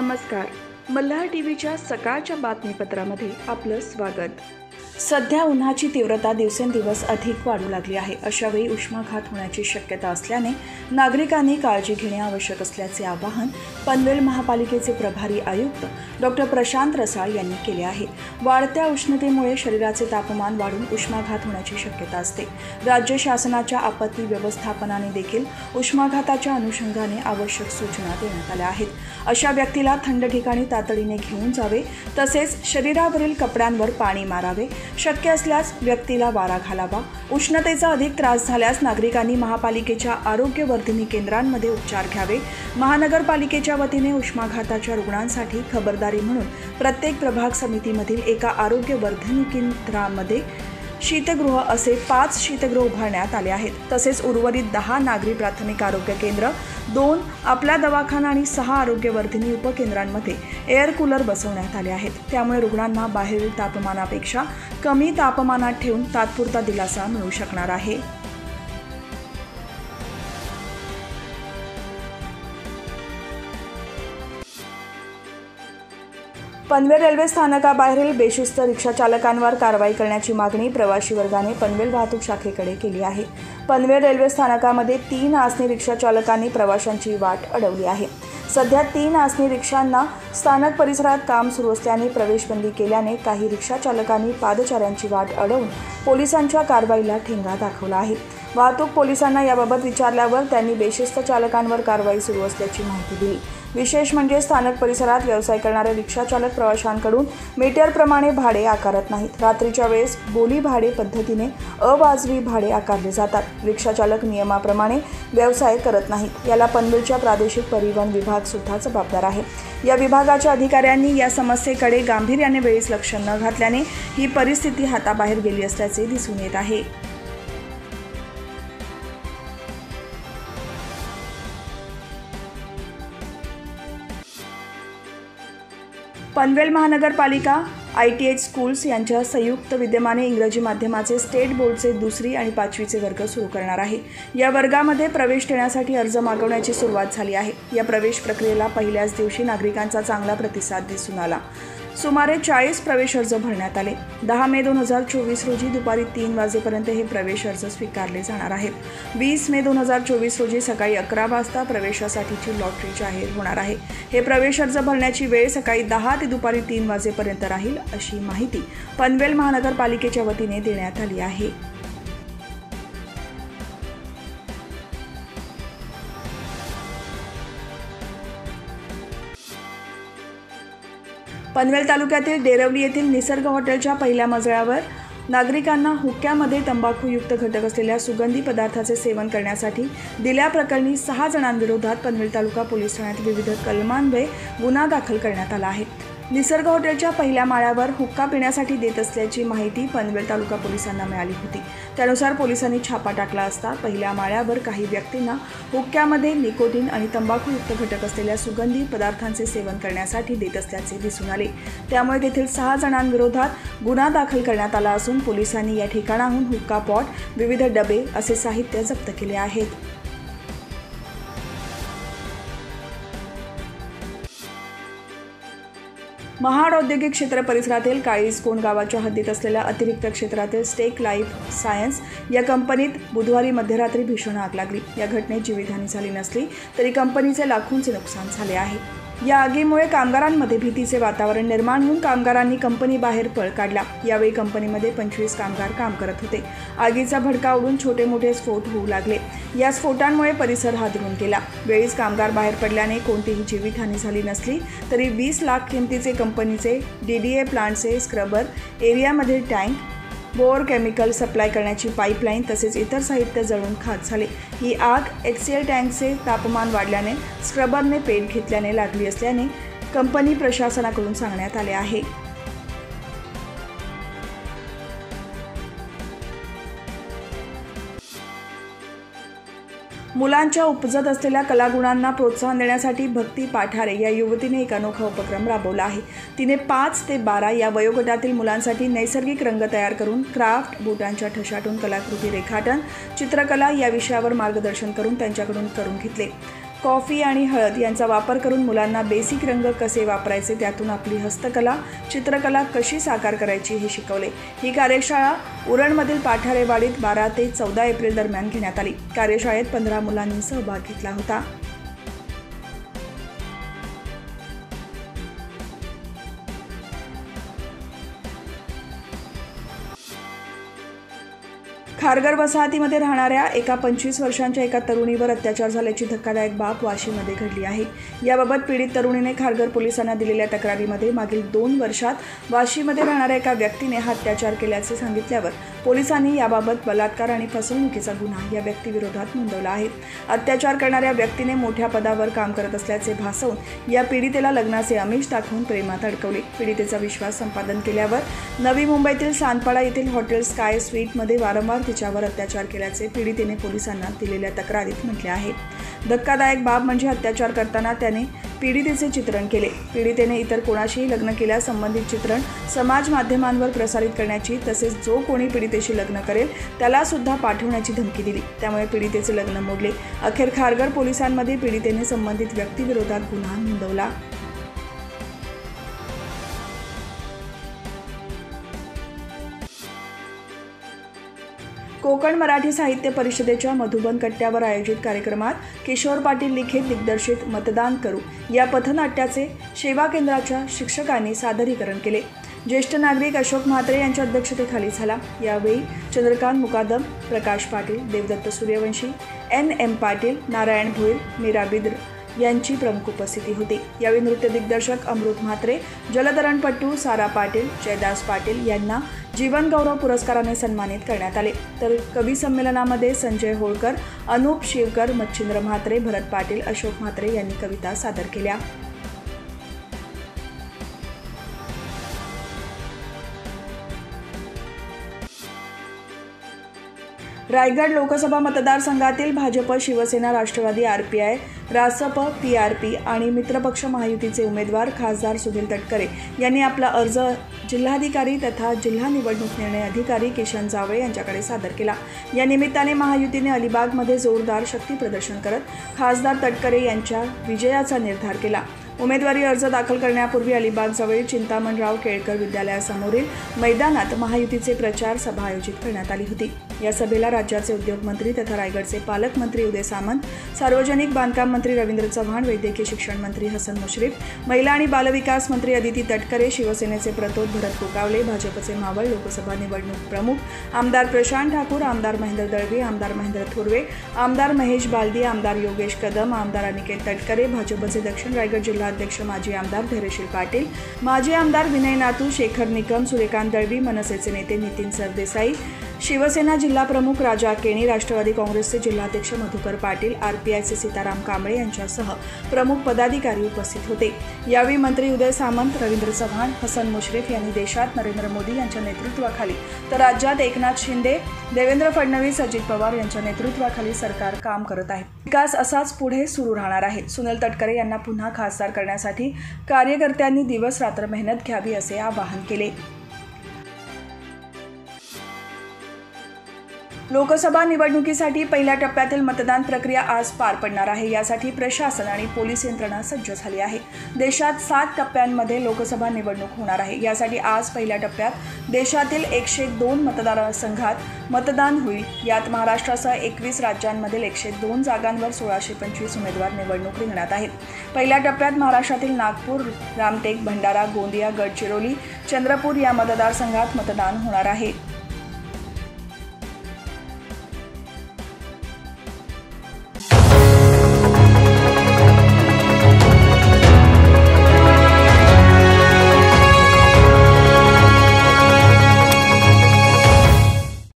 नमस्कार. मल्हार टीव्हीच्या सकाळच्या बातमीपत्रामध्ये आपलं स्वागत. सध्या उन्हाची तीव्रता दिवसेंदिवस अधिक वाढू लागली आहे. अशावेळी उष्माघात होण्याची शक्यता असल्याने नागरिकांनी काळजी घेणे आवश्यक असल्याचे आवाहन पनवेल महापालिकेचे प्रभारी आयुक्त डॉक्टर प्रशांत रसाळ यांनी केले आहे. वाढत्या उष्णतेमुळे शरीराचे तापमान वाढून उष्माघात होण्याची शक्यता असते. राज्य शासनाच्या आपत्ती व्यवस्थापनाने देखील उष्माघाताच्या अनुषंगाने आवश्यक सूचना देण्यात आल्या आहेत. अशा व्यक्तीला थंड ठिकाणी तातडीने घेऊन जावे, तसेच शरीरावरील कपड्यांवर पाणी मारावे. शक्य असल्यास व्यक्तीला वारा घालावा. उष्णतेचा अधिक त्रास झाल्यास नागरिकांनी महापालिकेच्या आरोग्यवर्धिनी केंद्रांमध्ये उपचार घ्यावे. महानगरपालिकेच्या वतीने उष्माघाताच्या रुग्णांसाठी खबरदारी म्हणून प्रत्येक प्रभाग समितीमधील एका आरोग्यवर्धिनी केंद्रामध्ये शीतगृह असे 5 शीतगृह उभारण्यात आले आहेत. तसेच उर्वरित 10 नागरी प्राथमिक आरोग्य केंद्र, 2 आपला दवाखाना आणि 6 आरोग्यवर्धिनी उपकेंद्रांमध्ये एअर कूलर बसवण्यात आले आहेत. त्यामुळे रुग्णांना बाहेरील तापमानापेक्षा कमी तापमानात ठेवून तात्पुरता दिलासा मिळू शकणार आहे. पनवेल रेल्वे स्थानकाबाहेरील बेशिस्त रिक्षा चालकांवर कारवाई करण्याची मागणी प्रवासी वर्गाने पनवेल वाहतूक शाखेकडे केली आहे. पनवेल रेल्वे स्थानकामध्ये 3 आसनी रिक्षा चालकांनी प्रवाशांची वाट अडवली आहे. सध्या 3 आसनी रिक्षांना स्थानक परिसरात काम सुरू असल्याने प्रवेशबंदी केल्याने काही रिक्षा चालकांनी पादचाऱ्यांची वाट अडवून पोलिसांच्या कारवाईला ठेंगा दाखवला आहे. वाहतूक पोलिसांना याबाबत विचारल्यावर त्यांनी बेशिस्त चालकांवर कारवाई सुरू असल्याची माहिती दिली. विशेष म्हणजे स्थानक परिसरात व्यवसाय करणारे रिक्षा चालक प्रवाशांकडून मीटरप्रमाणे भाडे आकारत नाहीत. रात्रीच्या वेळेस बोली भाडे पद्धतीने अवाजवी भाडे आकारले जातात. रिक्षा चालक नियमाप्रमाणे व्यवसाय करत नाहीत. याला पनवेलच्या प्रादेशिक परिवहन विभाग सुद्धा जबाबदार आहे. या विभागाच्या अधिकाऱ्यांनी या समस्येकडे गांभीर्याने वेळीच लक्ष न घातल्याने ही परिस्थिती हाताबाहेर गेली असल्याचे दिसून येत आहे. पनवेल महानगरपालिका ITH स्कूल्स यांच्या संयुक्त विद्यमाने इंग्रजी माध्यमाचे स्टेट बोर्डचे 2री आणि 5वीचे वर्ग सुरू करणार आहे. या वर्गामध्ये प्रवेश देण्यासाठी अर्ज मागवण्याची सुरुवात झाली आहे. या प्रवेश प्रक्रियेला पहिल्याच दिवशी नागरिकांचा चांगला प्रतिसाद दिसून आला. सुमारे 40 प्रवेश अर्ज भरण्यात आले. 10 मे 2024 रोजी दुपारी 3 वाजेपर्यंत हे प्रवेश अर्ज स्वीकारले जाणार आहेत. 20 मे 2024 रोजी सकाळी 11 वाजता प्रवेशासाठीची लॉटरी जाहीर होणार आहे. हे प्रवेश अर्ज भरण्याची वेळ सकाळी 10 ते दुपारी 3 वाजेपर्यंत राहील, अशी माहिती पनवेल महानगरपालिकेच्या वतीने देण्यात आली आहे. पनवेल तालुक्यातील डेरवली येथील निसर्ग हॉटेलच्या पहिल्या मजल्यावर नागरिकांना हुक्क्यामध्ये तंबाखूयुक्त घटक असलेल्या सुगंधी पदार्थाचे सेवन करण्यासाठी दिल्याप्रकरणी 6 जणांविरोधात पनवेल तालुका पोलीस ठाण्यात विविध कलमान्वये गुन्हा दाखल करण्यात आला आहे. निसर्ग हॉटेलच्या पहिल्या माळ्यावर हुक्का पिण्यासाठी देत असल्याची माहिती पनवेल तालुका पोलिसांना मिळाली होती. त्यानुसार पोलिसांनी छापा टाकला असता पहिल्या माळ्यावर काही व्यक्तींना हुक्क्यामध्ये निकोटीन आणि तंबाखूयुक्त घटक असलेल्या सुगंधी पदार्थांचे सेवन करण्यासाठी देत असल्याचे दिसून आले. त्यामुळे तेथील 6 जणांविरोधात गुन्हा दाखल करण्यात आला असून पोलिसांनी या ठिकाणाहून हुक्का पॉट, विविध डबे असे साहित्य जप्त केले आहेत. महाड औद्योगिक क्षेत्र परिसरातील काळीजकोंड गावाच्या हद्दीत असलेल्या अतिरिक्त क्षेत्रातील स्टेक लाईफ सायन्स या कंपनीत बुधवारी मध्यरात्री भीषण आग लागली. या घटनेत जीवितहानी झाली नसली तरी कंपनीचे लाखोंचे नुकसान झाले आहे. या आगीमुळे कामगारांमध्ये भीतीचे वातावरण निर्माण होऊन कामगारांनी कंपनीबाहेर पळ काढला. यावेळी कंपनीमध्ये 25 कामगार काम करत होते. आगीचा भडका उडून छोटे मोठे स्फोट होऊ लागले. या स्फोटांमुळे परिसर हादरून गेला. वेळीच कामगार बाहेर पडल्याने कोणतीही जीवितहानी झाली नसली तरी 20 लाख किमतीचे कंपनीचे DDA प्लांटचे स्क्रबर, एरियामधील टँक, बोअर केमिकल सप्लाय करण्याची पाईपलाईन तसेच इतर साहित्य जळून खाक झाले. ही आग HCL टँकचे तापमान वाढल्याने स्क्रबरने पेट घेतल्याने लागली असल्याने कंपनी प्रशासनाकडून सांगण्यात आले आहे. मुलांच्या उपजत असलेल्या कलागुणांना प्रोत्साहन देण्यासाठी भक्ती पाठारे या युवतीने एक अनोखा उपक्रम राबवला आहे. तिने 5 ते 12 या वयोगटातील मुलांसाठी नैसर्गिक रंग तयार करून क्राफ्ट, बोटांच्या ठशातून कलाकृती रेखाटन, चित्रकला या विषयावर मार्गदर्शन करून त्यांच्याकडून करून घेतले. कॉफी आणि हळद यांचा वापर करून मुलांना बेसिक रंग कसे वापरायचे, त्यातून आपली हस्तकला, चित्रकला कशी साकार करायची हे शिकवले। ही कार्यशाळा उरणमधील पाठारेवाडीत 12 ते 14 एप्रिल दरम्यान घेण्यात आली। कार्यशाळेत 15 मुलांनी सहभाग घेतला होता। खारघर वसाहतीमध्ये राहणाऱ्या एका 25 वर्षांच्या एका तरुणीवर अत्याचार झाल्याची धक्कादायक बाब वाशीमध्ये घडली आहे। याबाबत पीडित तरुणीने खारघर पोलिसांना दिलेल्या तक्रारीमध्ये मागील 2 वर्षात वाशीमध्ये राहणाऱ्या एका व्यक्तीने हा अत्याचार केल्याचे सांगितल्यावर पोलिसांनी याबाबत बलात्कार आणि फसवणुकीचा गुन्हा या व्यक्तीविरोधात नोंदवला आहे। अत्याचार करणाऱ्या व्यक्तीने मोठ्या पदावर काम करत असल्याचे भासवून या पीडितेला लग्नाचे आमिष दाखवून प्रेमात अडकवले। पीडितेचा विश्वास संपादन केल्यावर नवी मुंबईतील सांदपाडा येथील हॉटेल स्काय स्वीटमध्ये वारंवार तिच्यावर अत्याचार केल्याचे पीडितेने पोलिसांना दिलेल्या तक्रारीत म्हटले आहे। धक्कादायक बाब म्हणजे अत्याचार करताना त्याने पीडितेचे चित्रण केले। पीडितेने इतर कोणाशीही लग्न केल्यास संबंधित चित्रण समाज माध्यमांवर प्रसारित करण्याची तसेच जो कोणी पीडितेशी लग्न करेल त्याला सुद्धा पाठवण्याची धमकी दिली। त्यामुळे पीडितेचे लग्न मोडले। अखेर खारघर पोलिसांमध्ये पीडितेने संबंधित व्यक्तीविरोधात गुन्हा नोंदवला। कोकण मराठी साहित्य परिषदेच्या मधुबन कट्ट्यावर आयोजित कार्यक्रमात किशोर पाटील लिखित दिग्दर्शित मतदान करू या पथनाट्याचे सेवा केंद्राच्या शिक्षकांनी सादरीकरण केले। ज्येष्ठ नागरिक अशोक म्हात्रे यांच्या अध्यक्षतेखाली झाला। यावेळी चंद्रकांत मुकादम, प्रकाश पाटील, देवदत्त सूर्यवंशी, NM पाटील, नारायण भोईर, मीरा बिद्र यांची प्रमुख उपस्थिती होती। यावेळी नृत्य दिग्दर्शक अमृत म्हात्रे, जलतरणपटू सारा पाटील, जयदास पाटील यांना जीवन गौरव पुरस्काराने सन्मानित करण्यात आले। तर कवी संमेलनामध्ये संजय होळकर, अनूप शिवकर, मच्छिंद्र म्हात्रे, भरत पाटील, अशोक म्हात्रे यांनी कविता सादर केल्या। रायगड लोकसभा मतदारसंघातील भाजप, शिवसेना, राष्ट्रवादी, RPI, रासप, PRP आणि मित्रपक्ष महायुतीचे उमेदवार खासदार सुनील तटकरे यांनी आपला अर्ज जिल्हाधिकारी तथा जिल्हा निवडणूक निर्णय अधिकारी किशन जावळे यांच्याकडे सादर केला। या निमित्ताने महायुतीने अलिबागमध्ये जोरदार शक्ती प्रदर्शन करत खासदार तटकरे यांच्या विजयाचा निर्धार केला। उमेदवारी अर्ज दाखल करण्यापूर्वी अलिबागजवळील चिंतामणराव केळकर विद्यालयासमोरील मैदानात महायुतीचे प्रचार सभा आयोजित करण्यात आली होती। या सभेला राज्याचे उद्योग मंत्री तथा रायगडचे पालकमंत्री उदय सामंत, सार्वजनिक बांधकाम मंत्री रवींद्र चव्हाण, वैद्यकीय शिक्षण मंत्री हसन मुश्रीफ, महिला आणि बालविकास मंत्री अदिती तटकरे, शिवसेनेचे प्रतोद भरत कोकावले, भाजपचे मावळ लोकसभा निवडणूक प्रमुख आमदार प्रशांत ठाकूर, आमदार महेंद्र दळवी, आमदार महेंद्र थोरवे, आमदार महेश बालदी, आमदार योगेश कदम, आमदार अनिकेत तटकरे, भाजपचे दक्षिण रायगड जिल्हा अध्यक्ष माजी आमदार धैर्यशील पाटील, माजी आमदार विनय नातू, शेखर निकम, सूर्यकांत दळवी, मनसेचे नेते नितीन सरदेसाई, शिवसेना जिल्हा प्रमुख राजा केणी, राष्ट्रवादी काँग्रेसचे जिल्हाध्यक्ष मधुकर पाटील, RPIचे सीताराम कांबळे यांच्यासह प्रमुख पदाधिकारी उपस्थित होते। यावेळी मंत्री उदय सामंत, रवींद्र चव्हाण, हसन मुश्रीफ यांनी देशात नरेंद्र मोदी यांच्या नेतृत्वाखाली तर राज्यात एकनाथ शिंदे, देवेंद्र फडणवीस, अजित पवार यांच्या नेतृत्वाखाली सरकार काम करत आहे। विकास असाच पुढे सुरू राहणार आहे। सुनील तटकरे यांना पुन्हा खासदार करण्यासाठी कार्यकर्त्यांनी दिवस रात्र मेहनत घ्यावी असे आवाहन केले। लोकसभा निवडणुकीसाठी पहिल्या टप्प्यातील मतदान प्रक्रिया आज पार पडणार आहे। यासाठी प्रशासन आणि पोलीस यंत्रणा सज्ज झाली आहे। देशात 7 टप्प्यांमध्ये लोकसभा निवडणूक होणार आहे। यासाठी आज पहिल्या टप्प्यात देशातील 102 मतदारसंघात मतदान होईल। यात महाराष्ट्रासह 21 राज्यांमधील 102 जागांवर 1625 उमेदवार निवडणूक रिंगणात आहेत। पहिल्या टप्प्यात महाराष्ट्रातील नागपूर, रामटेक, भंडारा, गोंदिया, गडचिरोली, चंद्रपूर या मतदारसंघात मतदान होणार आहे।